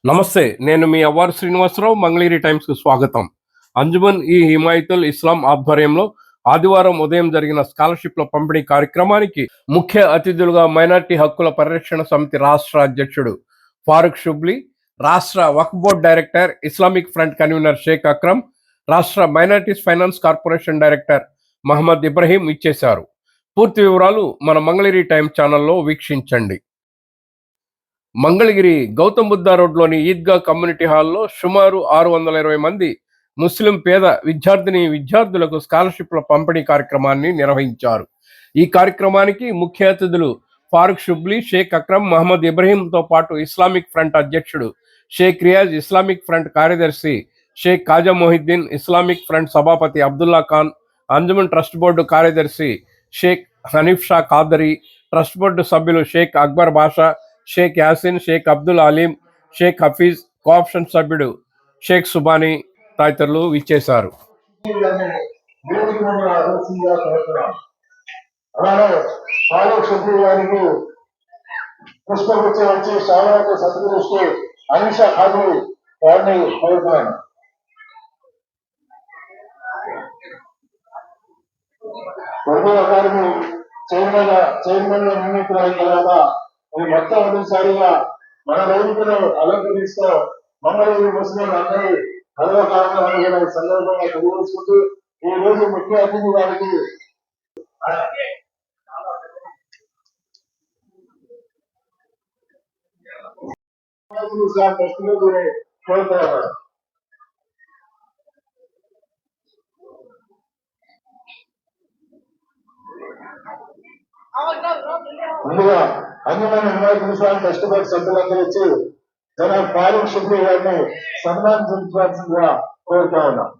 నమస్తే, నేను మీ అవ్వారు శ్రీనివాసరావు. మంగళగిరి టైమ్స్కు స్వాగతం. అంజుమన్ ఈ హిమాయతుల్ ఇస్లాం ఆధ్వర్యంలో ఆదివారం ఉదయం జరిగిన స్కాలర్షిప్ల పంపిణీ కార్యక్రమానికి ముఖ్య అతిథులుగా మైనార్టీ హక్కుల పరిరక్షణ సమితి రాష్ట్ర అధ్యక్షుడు ఫారూక్ షుబ్లీ, రాష్ట్ర Waqf board director, Islamic front convener Sheikh Akram, రాష్ట్ర minorities finance corporation director Mohammed Ibrahim ఇచ్చేశారు. పూర్తి వివరాలు మన మంగళగిరి టైమ్స్ ఛానల్లో వీక్షించండి. మంగళగిరి గౌతమ్ బుద్ధ రోడ్లోని ఈద్గా కమ్యూనిటీ హాల్లో సుమారు 620 మంది ముస్లిం పేద విద్యార్థులకు స్కాలర్షిప్ల పంపిణీ కార్యక్రమాన్ని నిర్వహించారు. ఈ కార్యక్రమానికి ముఖ్య అతిథులు ఫారూక్ షుబ్లీ, షేక్ అక్రమ్, మహమ్మద్ ఇబ్రహీంతో పాటు ఇస్లామిక్ ఫ్రంట్ అధ్యక్షుడు షేక్ రియాజ్, ఇస్లామిక్ ఫ్రంట్ కార్యదర్శి షేక్ కాజా మొహిద్దీన్, ఇస్లామిక్ ఫ్రంట్ సభాపతి అబ్దుల్లా ఖాన్, అంజుమన్ ట్రస్ట్ బోర్డు కార్యదర్శి షేక్ హనీఫ్ షా ఖాదరీ, ట్రస్ట్ బోర్డు సభ్యులు షేక్ అక్బర్ బాషా, షేక్ యాసిన్, షేక్ అబ్దుల్ అలీం, షేక్ హఫీజ్, కోఆప్షన్ సభ్యుడు షేక్ సుబానీ తదితరులు విచ్చేశారు. చైర్మన్ నియమితులైన తర్వాత మొత్తం మొదటిసారిగా మన వేదికను అలంకరిస్తూ మంగళగిరి ముస్లిం అందరూ గర్వకారణమైన సందర్భంగా తెలియజేసుకుంటూ ఈ రోజు ముఖ్య అతిథి వారికి కోరుతున్నారు. ముందుగా అంజుమన్ హిమాయతుల్ ఇస్లాం ట్రస్ట్ బోర్డు సభ్యులందరూ వచ్చి జనాబ్ ఫారూక్ షుబ్లీ గారిని సన్మానించవలసిందిగా కోరుతా ఉన్నాం.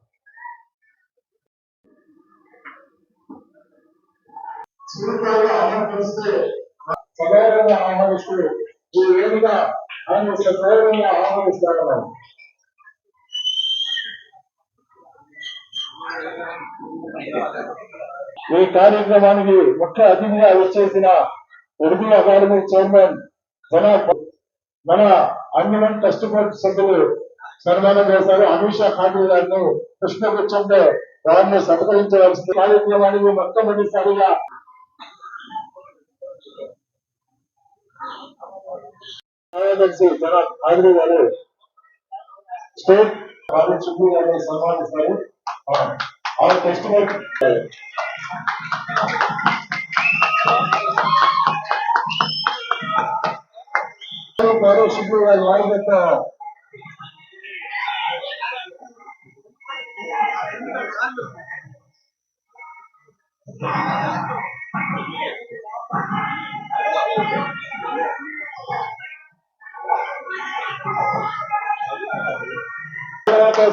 సగౌరవంగా ఆహ్వానిస్తూ ఈ వేదిక ఆయన సగౌరవంగా ఆహ్వానిస్తారన్నారు. ఈ కార్యక్రమానికి ముఖ్య అతిథిగా వచ్చేసిన ఉర్దూ అకాడమీ చైర్మన్ మన అంజుమన్ ట్రస్ట్ బోర్డు సభ్యులు సన్మానం చేశారు. అమీషా ఖాదీ గారిని కృష్ణగుచ్చంలో వారిని సత్కరించవలసింది. కార్యక్రమానికి మొట్టమొదటిసారిగా కార్యదర్శి జనాబ్ ఖాదీ గారు స్టేట్ ఫారూక్ షుబ్లీ గారిని సన్మానిస్తారు. ఆ టెస్ట్ బోర్డు ఫారూక్ షుబ్లీ గారి వారి యొక్క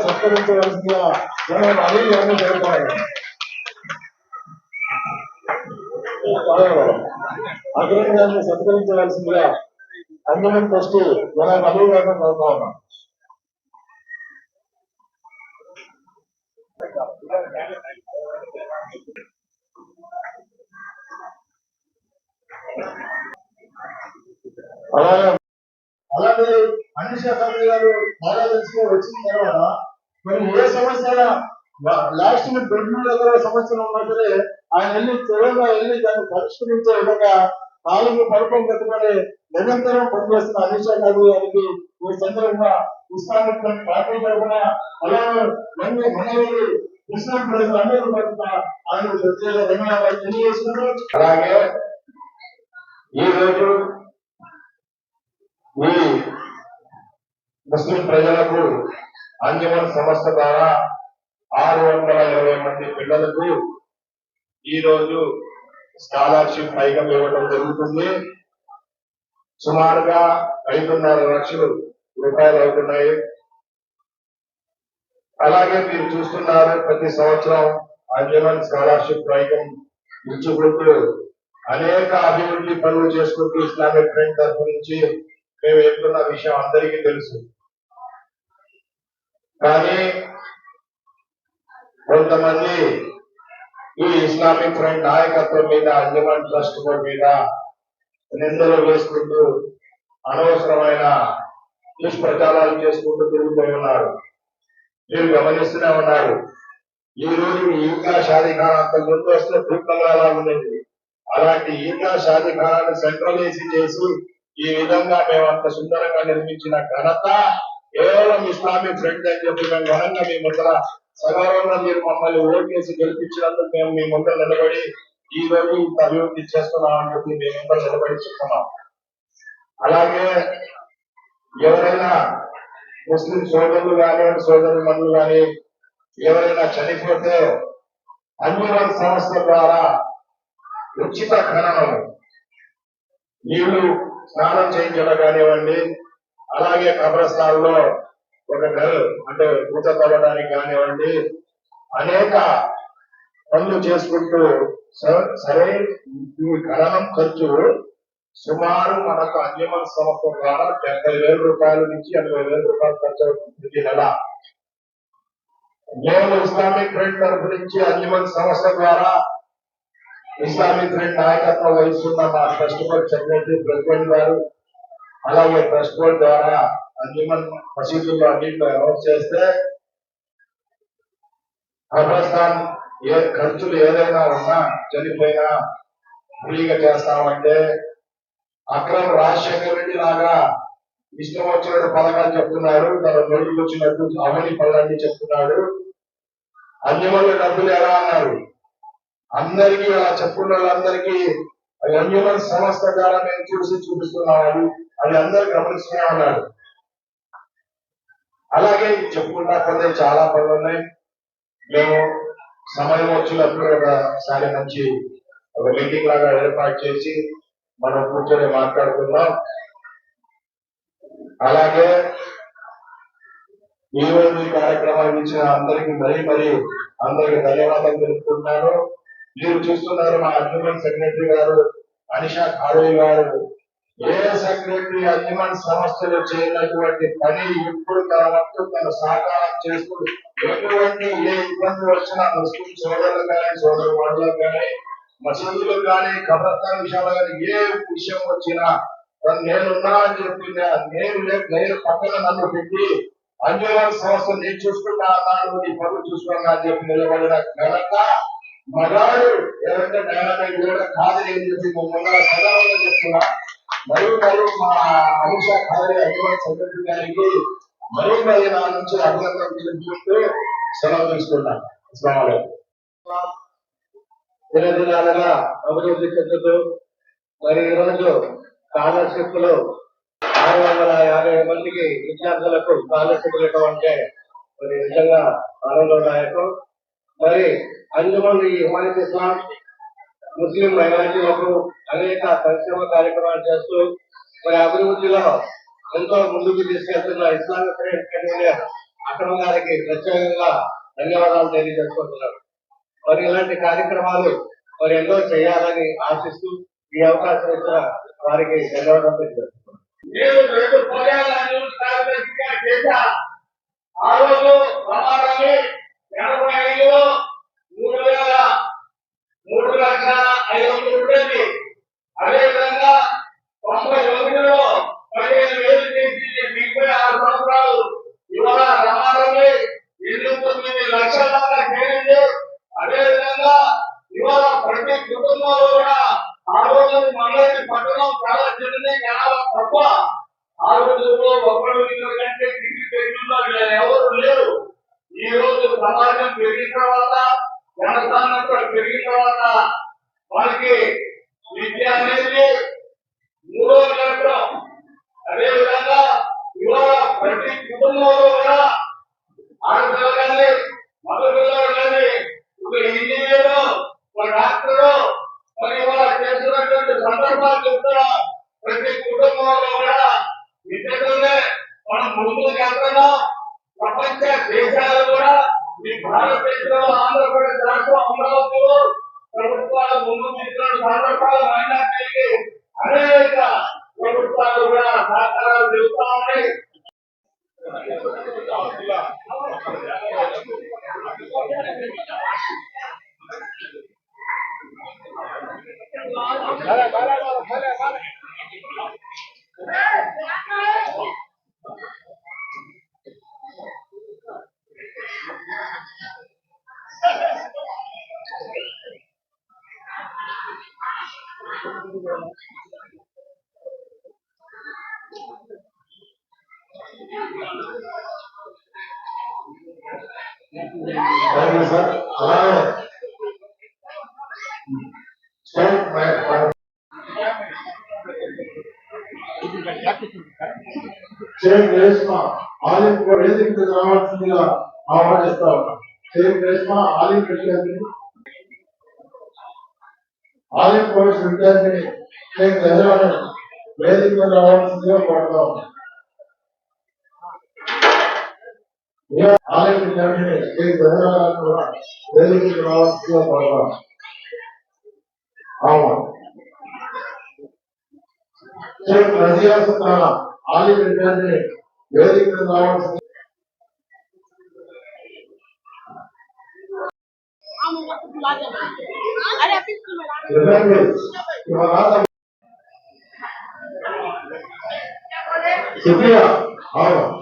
సత్కరించవలసిందిగా జనాబ్ అలీ గారిని కోరుతారు. అగ్రహం గారిని సత్కరించవలసిందిగా అంజుమన్ ట్రస్ట్ జనాబ్ అలీ గారిని కోరుతా ఉన్నాం. అలాగే అన్ని శాఖలు గారు కార్యదర్శిగా వచ్చిన తర్వాత మరి ఏ సమస్య లాస్ట్ మినిట్ బెడ్రూమ్ దగ్గర సమస్యలు ఉన్నా సరే ఆయన వెళ్ళి త్వరగా వెళ్ళి దాన్ని పరిష్కరించే విధంగా నాలుగు పరుపం పెట్టుకొని నిరంతరం పనిచేస్తున్న అనిషా గారు గారికి ఈ సందర్భంగా ఇస్లామిక్ పార్టీ తరఫున అలాగే మంగళగిరి ఇస్లాం ప్రజలందరూ తరఫున ఆయన ప్రత్యేక ధన్యవాదాలు తెలియజేస్తున్నారు. అలాగే ఈ రోజు ఈ ముస్లిం ప్రజలకు అంజుమన్ సంస్థ ద్వారా 620 మంది పిల్లలకు ఈ రోజు స్కాలర్షిప్ పైగా ఇవ్వడం జరుగుతుంది. సుమారుగా 5.5 లక్షల రూపాయలు అవుతున్నాయి. అలాగే మీరు చూస్తున్నారు, ప్రతి సంవత్సరం అంజుమన్ స్కాలర్షిప్ పైకం ఇచ్చుకుంటూ అనేక అభివృద్ధి పనులు చేసుకుంటూ ఇస్లామిక్ ఫ్రంట్ తరఫు నుంచి మేము వెళ్తున్న విషయం అందరికీ తెలుసు. కానీ కొంతమంది ఈ ఇస్లామిక్ ఫ్రంట్ నాయకత్వం మీద, అంజుమన్ ట్రస్ట్ బోర్డు మీద నిందలు వేసుకుంటూ అనవసరమైన దుష్ప్రచారాలు చేసుకుంటూ తిరుగుతూ ఉన్నారు. మీరు గమనిస్తూనే ఉన్నారు. ఈ రోజు ఈద్గా షాదీఖానా అంత ముందు వస్తే భూకంగా ఎలా ఉండేది, అలాంటి ఈద్గా షాదీఖానాన్ని సెంట్రలైజ్ చేసి ఈ విధంగా మేము అంత సుందరంగా నిర్మించిన ఘనత కేవలం ఇస్లామిక్ ఫ్రెండ్ అని చెప్పి మేము ఘనంగా మీ ముందర సగౌరవంగా మీరు మమ్మల్ని ఓటేసి గెలిపించినందుకు మేము మీ ముందర నిలబడి ఈ రోజు ఇంత అభివృద్ధి చేస్తున్నామని చెప్పి మీ ముందర నిలబడి చెప్తున్నాం. అలాగే ఎవరైనా ముస్లిం సోదరులు కానీ సోదరు మనులు కానీ ఎవరైనా చనిపోతే అన్యువల్ సంస్థ ద్వారా ఉచిత ఖననం, నీళ్లు స్నానం చేయించడం కానివ్వండి, అలాగే కబ్రస్థాన్లో ఒక గల్ అంటే పూత తవ్వడానికి కానివ్వండి, అనేక పనులు చేసుకుంటూ సరే ఈ ఖననం ఖర్చు సుమారు మనకు అన్యమన్ సంస్థ ద్వారా 70,000 రూపాయల నుంచి 80,000 రూపాయలు ఖర్చు అవుతుంది నెల. నేను ఇస్లామిక్ ఫ్రెండ్ తరఫు నుంచి అన్యమన్ సంస్థ ద్వారా ఇస్లామిక్ ఫ్రెండ్ నాయకత్వం వహిస్తున్న మా ట్రస్ట్ బోర్డ్ సెక్రటరీ ప్రెసిడెంట్ గారు, అలాగే ట్రస్ట్ బోర్డ్ ద్వారా అంజుమన్ మసీదుల్లో అన్నింటిలో అనౌన్స్ చేస్తే కబ్రస్థాన్ ఖర్చులు ఏదైనా ఉన్నా చనిపోయినా ఫ్రీగా చేస్తామంటే అక్రమ్ రాజశేఖర్ రెడ్డి లాగా ఇష్టం వచ్చినట్టు పథకాలు చెప్తున్నాడు, తన నోటికి వచ్చినట్టు అవని పనులన్నీ చెప్తున్నాడు. అంజుమన్ల డబ్బులు ఎలా అన్నారు, అందరికీ అలా చెప్పుకున్న వాళ్ళందరికీ అంజుమన్ సంస్థ ద్వారా మేము చూపిస్తున్నాము, అది అందరూ గమనిస్తూనే ఉన్నారు. అలాగే చెప్పుకుంటా పోతే చాలా పనులు ఉన్నాయి. మేము సమయం వచ్చినప్పుడు ఒకసారి మంచి ఒక మీటింగ్ లాగా ఏర్పాటు చేసి మనం కూర్చొని మాట్లాడుకుందాం. అలాగే ఈ రోజు ఈ కార్యక్రమాన్ని ఇచ్చిన అందరికీ మరీ అందరికి ధన్యవాదాలు తెలుపుకుంటున్నాను. మీరు చూస్తున్నారు మా అంజుమన్ సెక్రటరీ గారు అనిషా ఖాళీ గారు ఏ సెక్రటరీ అంజుమన్ సంస్థలు చేయనటువంటి పని ఎప్పుడు తన వరకు తను సహకారం చేస్తూ ఎటువంటి ఏ ఇబ్బంది వచ్చినా ముస్లిం సోదరులు కానీ సోదరు వాళ్ళకు కానీ మసీదులు కానీ కబ్రస్థాన్ విషయాలు కానీ ఏ విషయం వచ్చినా నేనున్నా అని చెప్పి నేను పక్కన నన్ను పెట్టి అంజుమన్ సంస్థ నేను చూసుకుంటా అన్నాను, నీ పనులు చూసుకున్నా అని చెప్పి నిలబడిన ఘనత మగాడు ఎవరంటే డైనామిక్ కూడా కాదు అని చెప్పి ముందర సగంగా చెప్తున్నా. మరియు మా అమిత్ షా ఖాళీ అంజుమన్ సెక్రటరీ గారికి మరి నా నుంచి అభినందనలు తెలుపుకుంటూ సెలవు తీసుకున్నాను. దినదినాలుగా అభివృద్ధి చెందుతూ మరి ఈరోజు స్కాలర్షిప్ లో 650 మందికి విద్యార్థులకు స్కాలర్షిప్ ఇవ్వడం అంటే మరి నిజంగా ఆనందదాయకం. మరి అంజుమన్ ఈ హ్యుమానిటీ ఇస్లాం ముస్లిం మైనారిటీలకు అనేక సంక్షేమ కార్యక్రమాలు చేస్తూ మరి అభివృద్ధిలో ఎంతో ముందుకు తీసుకెళ్తున్న ఇస్లామిక్ ఫ్రెండ్ కన్వీనర్ అక్రమ్ గారికి ప్రత్యేకంగా ధన్యవాదాలు తెలియజేసుకుంటున్నాను. మరి ఇలాంటి కార్యక్రమాలు మరి ఎన్నో చేయాలని ఆశిస్తూ ఈ అవకాశం ఇచ్చిన వారికి ధన్యవాదాలు తెలియజేస్తున్నాను. ఆ రోజు ప్రమాణాన్ని 85లో 3,03,500 ఉండేది. అదేవిధంగా 91లో 15,000 చేసి 36 సంవత్సరాలు ఇవాళ ప్రమాణాన్ని 8-9 లక్షల దాకా చేరింది. అదేవిధంగా ఇవాళ ప్రతి కుటుంబంలో కూడా ఆ రోజు మంగళగిరి పట్టణం చాలా చిన్నది, జనాభా తక్కువ. ఆ రోజుల్లో ఒకరు కంటే కింది పెరుగులో ఎవరు లేరు. ఈ రోజు సమాజం పెరిగిన తర్వాత జనస్థానం పెరిగిన తర్వాత వారికి విద్య అనేది 3వ నేత్రం. అదేవిధంగా ఇవాళ ప్రతి కుటుంబంలో కూడా ఆడపిల్ల కానీ మగ పిల్లలు కానీ ఒక ఇంజనీరు ఒక డాక్టరు మరి ఇవాళ చేస్తున్నటువంటి సందర్భాలు చెప్తున్నాం. ప్రతి కుటుంబంలో కూడా విద్యతోనే మనం ముందుకు వెళ్తున్నాం. ప్రపంచ దేశాలు కూడా ఈ భారతదేశంలో ఆంధ్రప్రదేశ్ రాష్ట్రం అమరావతిలో ప్రభుత్వాలు ముందుకు తీసుకున్న సందర్భాలు మైనార్టీకి థ్యాంక్ యూ సార్. అలాగే స్టేట్ షేక్ రేష్మా ఆలిం వేదిక మీద రావాల్సిందిగా ఆహ్వానిస్తా ఉన్నాం. షేక్ రేష్మా ఆలిం విద్యార్థిని, ఆలిం కోర్స్ విద్యార్థిని షేక్ జహరాను వేదిక మీద రావాల్సిందిగా కోరుతా ఉన్నాం. ఆలిం విద్యార్థిని షేక్ జహరాను కూడా వేదిక మీద రావాల్సిందిగా కోరుతా ఉన్నాం. అవును. షేక్ రజియా సుల్తానా ఆలిం విద్యార్థిని వేదిక మీద రావాల్సింది. సుప్రియ అవును.